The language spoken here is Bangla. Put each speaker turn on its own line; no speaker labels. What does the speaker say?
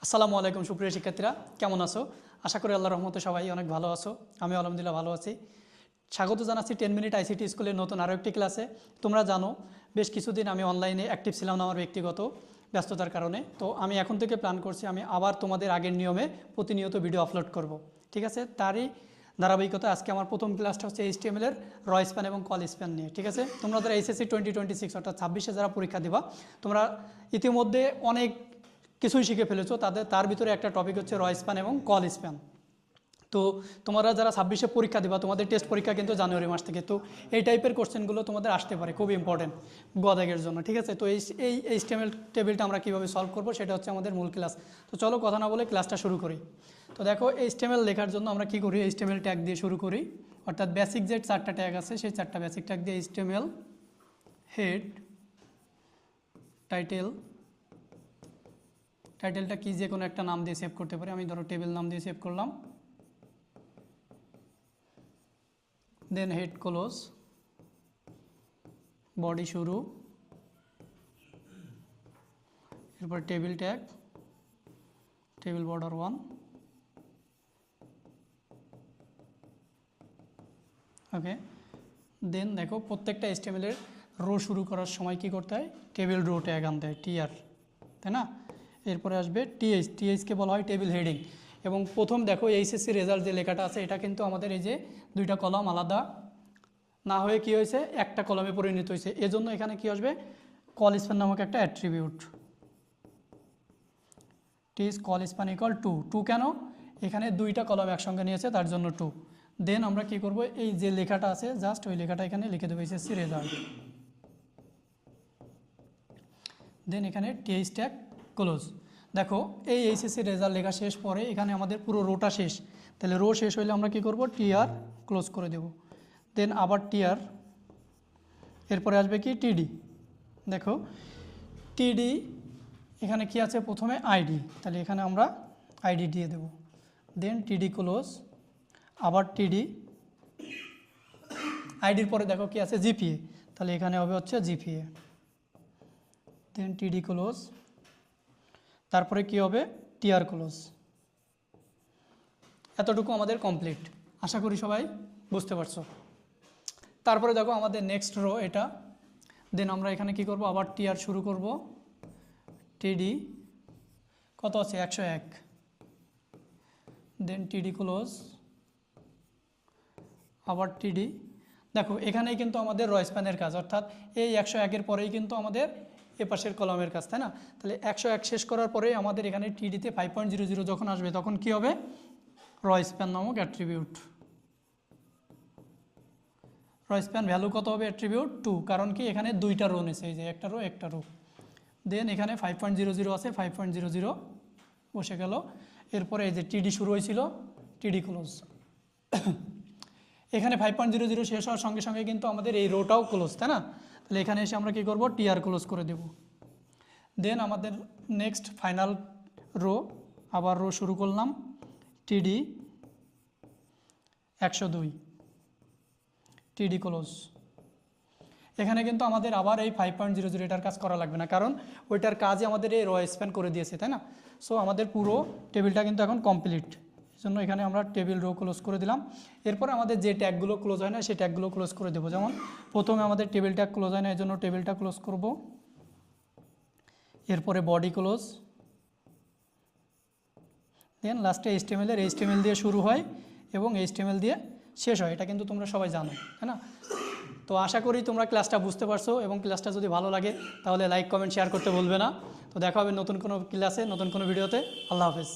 আসসালামু আলাইকুম সুপ্রিয় শিক্ষার্থীরা, কেমন আছো? আশা করি আল্লাহর রহমতে সবাই অনেক ভালো আছো। আমি আলহামদুলিল্লাহ ভালো আছি। স্বাগত জানাচ্ছি 10 মিনিট আইসিটি স্কুলের নতুন আরও একটি ক্লাসে। তোমরা জানো বেশ কিছুদিন আমি অনলাইনে অ্যাক্টিভ ছিলাম না আমার ব্যক্তিগত ব্যস্ততার কারণে। তো আমি এখন থেকে প্ল্যান করছি আমি আবার তোমাদের আগের নিয়মে প্রতিনিয়ত ভিডিও আপলোড করব। ঠিক আছে, তারই ধারাবাহিকতা আজকে আমার প্রথম ক্লাসটা হচ্ছে HTML এর র স্প্যান এবং কল স্প্যান নিয়ে। ঠিক আছে, তোমরা যারা SSC 2026 অর্থাৎ 26-এ যারা পরীক্ষা দিবা, তোমরা ইতিমধ্যে অনেক কিছুই শিখে ফেলেছো। তার ভিতরে একটা টপিক হচ্ছে র স্প্যান এবং কল স্প্যান। তো তোমরা যারা 26-এ পরীক্ষা দিবা, তোমাদের টেস্ট পরীক্ষা কিন্তু জানুয়ারি মাস থেকে। তো এই টাইপের কোশ্চেনগুলো তোমাদের আসতে পারে, খুব ইম্পর্টেন্ট গদাগের জন্য। ঠিক আছে, তো এই HTML টেবিলটা আমরা কীভাবে সলভ করবো সেটা হচ্ছে আমাদের মূল ক্লাস। তো চলো কথা না বলে ক্লাসটা শুরু করি। তো দেখো, HTML লেখার জন্য আমরা কি করি, HTML ট্যাগ দিয়ে শুরু করি। অর্থাৎ বেসিক যে 4টা ট্যাগ আছে সেই 4টা বেসিক ট্যাগ দিয়ে HTML হেড, টাইটেলটা কি যে কোনো একটা নাম দিয়ে সেভ করতে পারি। আমি ধরো টেবিল নাম দিয়ে সেভ করলাম। দেন হেড ক্লোজ, বডি শুরু, এরপর টেবিল ট্যাগ, টেবিল বর্ডার 1। ওকে, দেন দেখো প্রত্যেকটা HTML এর রো শুরু করার সময় কি করতে হয়, টেবিল রো ট্যাগ আনতে হয়, TR, তাই না? এরপরে আসবে টিএইচকে বলা হয় টেবিল হেডিং। এবং প্রথম দেখো এইচএসসি রেজাল্ট যে লেখাটা আছে এটা কিন্তু আমাদের এই যে দুইটা কলাম আলাদা না হয়ে কি হয়েছে, একটা কলামে পরিণত হয়েছে। এজন্য এখানে কি আসবে, কল স্প্যান নামক একটা অ্যাট্রিবিউট, টিজ কল স্প্যান ইকুয়াল টু কেন, এখানে দুইটা কলাম একসঙ্গে নিয়েছে তার জন্য 2। দেন আমরা কি করব, এই যে লেখাটা আছে জাস্ট ওই লেখাটা এখানে লিখে দেবো এইচএসসি রেজাল্ট। দেন এখানে টিএইচ ট্যাগ ক্লোজ। দেখো এই এইচএসসি রেজাল্ট লেখা শেষ, পরে এখানে আমাদের পুরো রোটা শেষ। তাহলে রো শেষ হইলে আমরা কি করব, TR ক্লোজ করে দেব। দেন আবার TR, এরপরে আসবে কি TD। দেখো TD এখানে কি আছে, প্রথমে ID, তাহলে এখানে আমরা ID দিয়ে দেব। দেন TD ক্লোজ, আবার TD, আইডির পরে দেখো কি আছে, GPA, তাহলে এখানে হবে হচ্ছে GPA। দেন TD ক্লোজ, তারপরে কি হবে, TR ক্লোজ। এতটুকু আমাদের কমপ্লিট, আশা করি সবাই বুঝতে পারছো। তারপরে দেখো আমাদের নেক্সট রো এটা। দেন আমরা এখানে কি করব, আবার TR শুরু করব, TD কত আছে, 101। দেন TD ক্লোজ, আবার TD। দেখো এখানেই কিন্তু আমাদের র স্প্যানের কাজ, অর্থাৎ এই 101-এর পরেই কিন্তু আমাদের এপাশের কলামের কাজ, তাই না? তাহলে 101 শেষ করার পরেই আমাদের এখানে TD-তে 5.00 যখন আসবে তখন কি হবে, র স্প্যান নামক অ্যাট্রিবিউট। র স্প্যান ভ্যালু কত হবে, অ্যাট্রিবিউট 2, কারণ কি এখানে দুইটা রো নিছে, এই যে একটা রো। দেন এখানে 5.00 আছে, 5.00 বসে গেল। এরপরে এই যে TD শুরু হয়েছিল, TD ক্লোজ। এখানে 5.00 শেষ হওয়ার সঙ্গে সঙ্গে কিন্তু আমাদের এই রোটাও ক্লোজ, তাই না? তাহলে এখানে এসে আমরা কি করব, TR ক্লোজ করে দেব। দেন আমাদের নেক্সট ফাইনাল রো, আবার রো শুরু করলাম, TD 102, TD ক্লোজ। এখানে কিন্তু আমাদের আবার এই 5.00 এটার কাজ করা লাগবে না, কারণ ওইটার কাজই আমাদের এই র স্প্যান করে দিয়েছে, তাই না? সো আমাদের পুরো টেবিলটা কিন্তু এখন কমপ্লিট। এই জন্য এখানে আমরা টেবিল রো ক্লোজ করে দিলাম। এরপর আমাদের যে ট্যাগগুলো ক্লোজ হয় না সেই ট্যাগগুলো ক্লোজ করে দেবো। যেমন প্রথমে আমাদের টেবিল ট্যাগ ক্লোজ হয় না, এই জন্য টেবিলটা ক্লোজ করব। এরপরে বডি ক্লোজ। দেন লাস্টে HTML দিয়ে শুরু হয় এবং HTML দিয়ে শেষ হয়, এটা কিন্তু তোমরা সবাই জানো, তাই না? তো আশা করি তোমরা ক্লাসটা বুঝতে পারছো, এবং ক্লাসটা যদি ভালো লাগে তাহলে লাইক, কমেন্ট, শেয়ার করতে ভুলবে না। তো দেখা হবে নতুন কোনো ক্লাসে, নতুন কোনো ভিডিওতে। আল্লাহ হাফেজ।